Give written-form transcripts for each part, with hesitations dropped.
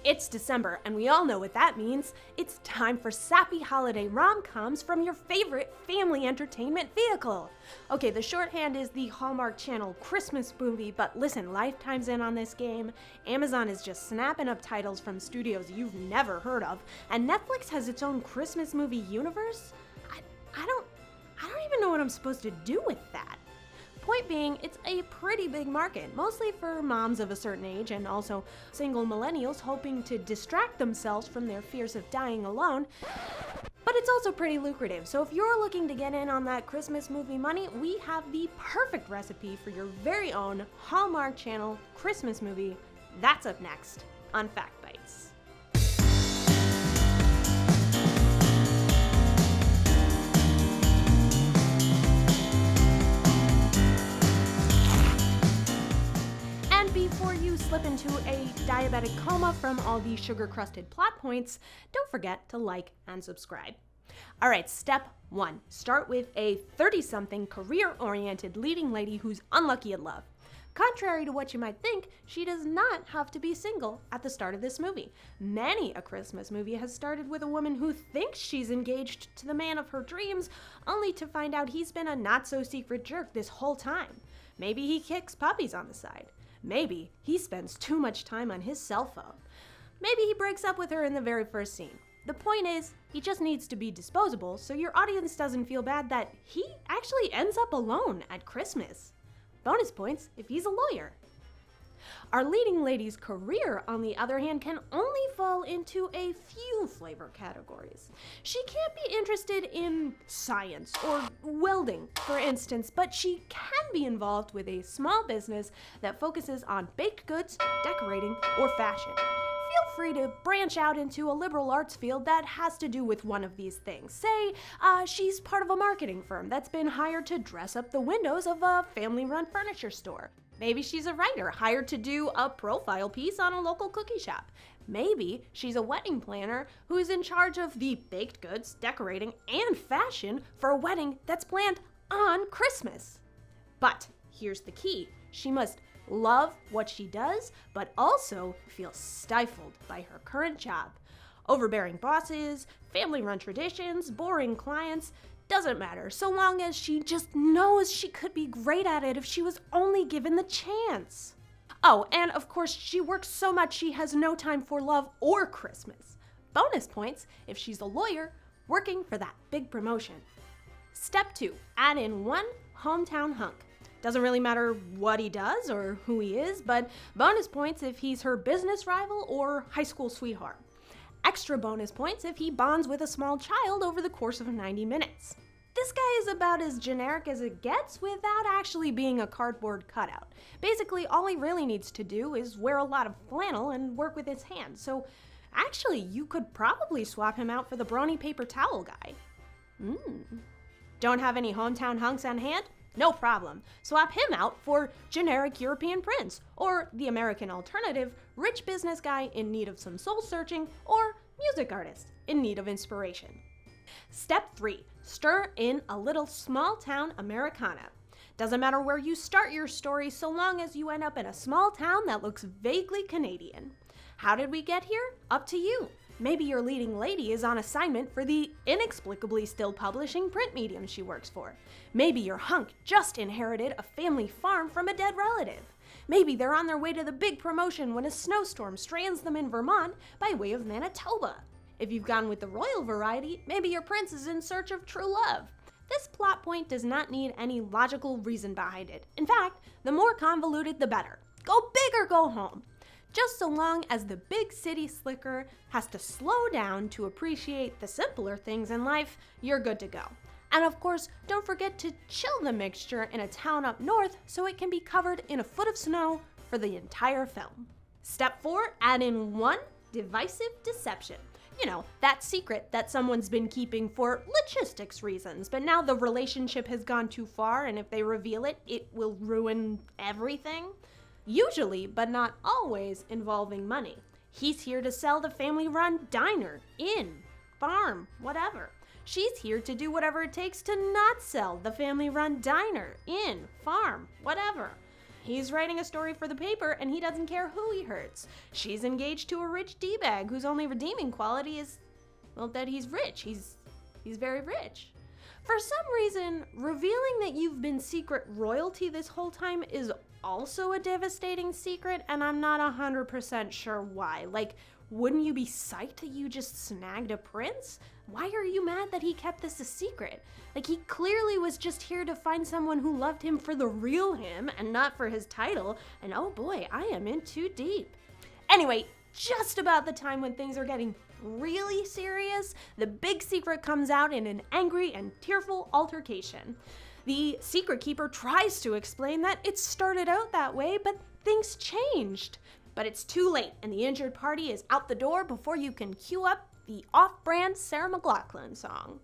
It's December, and we all know what that means. It's time for sappy holiday rom-coms from your favorite family entertainment vehicle. Okay, the shorthand is the Hallmark Channel Christmas movie, but listen, Lifetime's in on this game, Amazon is just snapping up titles from studios you've never heard of, and Netflix has its own Christmas movie universe? I don't even know what I'm supposed to do with that. Point being, it's a pretty big market, mostly for moms of a certain age and also single millennials hoping to distract themselves from their fears of dying alone. But it's also pretty lucrative, so if you're looking to get in on that Christmas movie money, we have the perfect recipe for your very own Hallmark Channel Christmas movie. That's up next on Fact Bites. Before you slip into a diabetic coma from all the sugar-crusted plot points, don't forget to like and subscribe. All right, step 1. Start with a 30-something career-oriented leading lady who's unlucky in love. Contrary to what you might think, she does not have to be single at the start of this movie. Many a Christmas movie has started with a woman who thinks she's engaged to the man of her dreams, only to find out he's been a not-so-secret jerk this whole time. Maybe he kicks puppies on the side. Maybe he spends too much time on his cell phone. Maybe he breaks up with her in the very first scene. The point is, he just needs to be disposable so your audience doesn't feel bad that he actually ends up alone at Christmas. Bonus points if he's a lawyer. Our leading lady's career, on the other hand, can only fall into a few flavor categories. She can't be interested in science or welding, for instance, but she can be involved with a small business that focuses on baked goods, decorating, or fashion. Feel free to branch out into a liberal arts field that has to do with one of these things. Say, she's part of a marketing firm that's been hired to dress up the windows of a family-run furniture store. Maybe she's a writer hired to do a profile piece on a local cookie shop. Maybe she's a wedding planner who's in charge of the baked goods, decorating, and fashion for a wedding that's planned on Christmas. But here's the key. She must love what she does, but also feel stifled by her current job. Overbearing bosses, family-run traditions, boring clients, doesn't matter, so long as she just knows she could be great at it if she was only given the chance. Oh, and of course, she works so much she has no time for love or Christmas. Bonus points if she's a lawyer working for that big promotion. Step 2, add in one hometown hunk. Doesn't really matter what he does or who he is, but bonus points if he's her business rival or high school sweetheart. Extra bonus points if he bonds with a small child over the course of 90 minutes. This guy is about as generic as it gets without actually being a cardboard cutout. Basically, all he really needs to do is wear a lot of flannel and work with his hands. So actually, you could probably swap him out for the brawny paper towel guy. Don't have any hometown hunks on hand? No problem. Swap him out for generic European prince, or the American alternative, rich business guy in need of some soul searching, or music artist in need of inspiration. Step 3, stir in a little small town Americana. Doesn't matter where you start your story so long as you end up in a small town that looks vaguely Canadian. How did we get here? Up to you. Maybe your leading lady is on assignment for the inexplicably still publishing print medium she works for. Maybe your hunk just inherited a family farm from a dead relative. Maybe they're on their way to the big promotion when a snowstorm strands them in Vermont by way of Manitoba. If you've gone with the royal variety, maybe your prince is in search of true love. This plot point does not need any logical reason behind it. In fact, the more convoluted, the better. Go big or go home. Just so long as the big city slicker has to slow down to appreciate the simpler things in life, you're good to go. And of course, don't forget to chill the mixture in a town up north so it can be covered in a foot of snow for the entire film. Step 4, add in one divisive deception. You know, that secret that someone's been keeping for logistics reasons, but now the relationship has gone too far, and if they reveal it, it will ruin everything. Usually, but not always, involving money. He's here to sell the family-run diner, inn, farm, whatever. She's here to do whatever it takes to not sell the family-run diner, inn, farm, whatever. He's writing a story for the paper and he doesn't care who he hurts. She's engaged to a rich D-bag whose only redeeming quality is, well, that he's rich. He's very rich. For some reason, revealing that you've been secret royalty this whole time is also a devastating secret, and I'm not 100% sure why. Like, wouldn't you be psyched that you just snagged a prince? Why are you mad that he kept this a secret? Like, he clearly was just here to find someone who loved him for the real him and not for his title, and oh boy, I am in too deep. Anyway, just about the time when things are getting really serious, the big secret comes out in an angry and tearful altercation. The secret keeper tries to explain that it started out that way, but things changed. But it's too late, and the injured party is out the door before you can cue up the off-brand Sarah McLachlan song.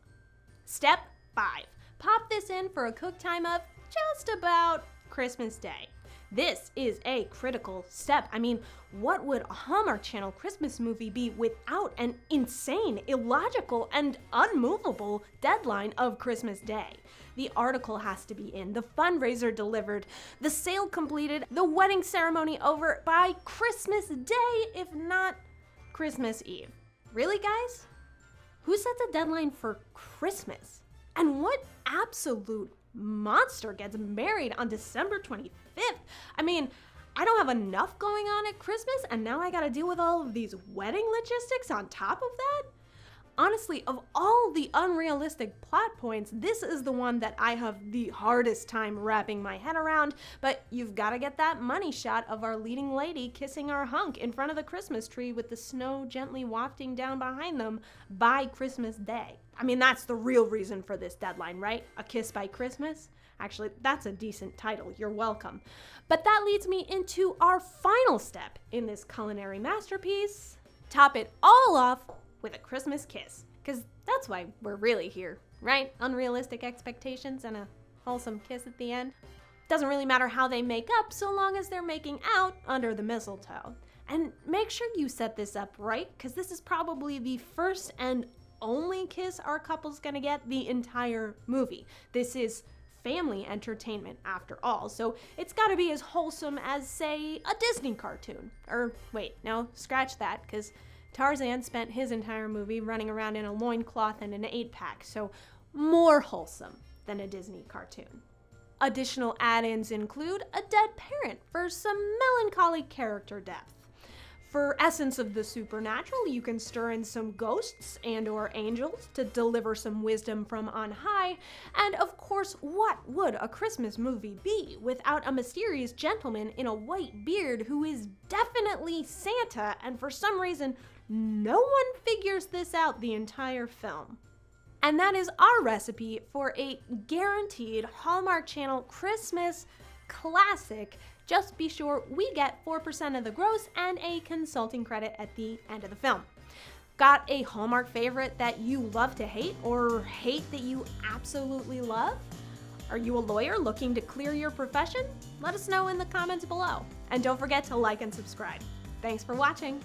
Step 5. Pop this in for a cook time of just about Christmas Day. This is a critical step. I mean, what would a Hallmark Channel Christmas movie be without an insane, illogical, and unmovable deadline of Christmas Day? The article has to be in, the fundraiser delivered, the sale completed, the wedding ceremony over by Christmas Day, if not Christmas Eve. Really, guys? Who sets a deadline for Christmas? And what absolute monster gets married on December 25th? I mean, I don't have enough going on at Christmas, and now I gotta deal with all of these wedding logistics on top of that? Honestly, of all the unrealistic plot points, this is the one that I have the hardest time wrapping my head around, but you've gotta get that money shot of our leading lady kissing our hunk in front of the Christmas tree with the snow gently wafting down behind them by Christmas Day. I mean, that's the real reason for this deadline, right? A Kiss by Christmas? Actually, that's a decent title. You're welcome. But that leads me into our final step in this culinary masterpiece. Top it all off with a Christmas kiss. Because that's why we're really here, right? Unrealistic expectations and a wholesome kiss at the end. Doesn't really matter how they make up so long as they're making out under the mistletoe. And make sure you set this up right, because this is probably the first and only kiss our couple's gonna get the entire movie. This is family entertainment after all, so it's gotta be as wholesome as, say, a Disney cartoon. Or wait, no, scratch that, because Tarzan spent his entire movie running around in a loincloth and an 8-pack, so more wholesome than a Disney cartoon. Additional add-ins include a dead parent for some melancholy character depth. For essence of the supernatural, you can stir in some ghosts and or angels to deliver some wisdom from on high. And of course, what would a Christmas movie be without a mysterious gentleman in a white beard who is definitely Santa, and for some reason, no one figures this out the entire film. And that is our recipe for a guaranteed Hallmark Channel Christmas classic. Just be sure we get 4% of the gross and a consulting credit at the end of the film. Got a Hallmark favorite that you love to hate or hate that you absolutely love? Are you a lawyer looking to clear your profession? Let us know in the comments below. And don't forget to like and subscribe. Thanks for watching.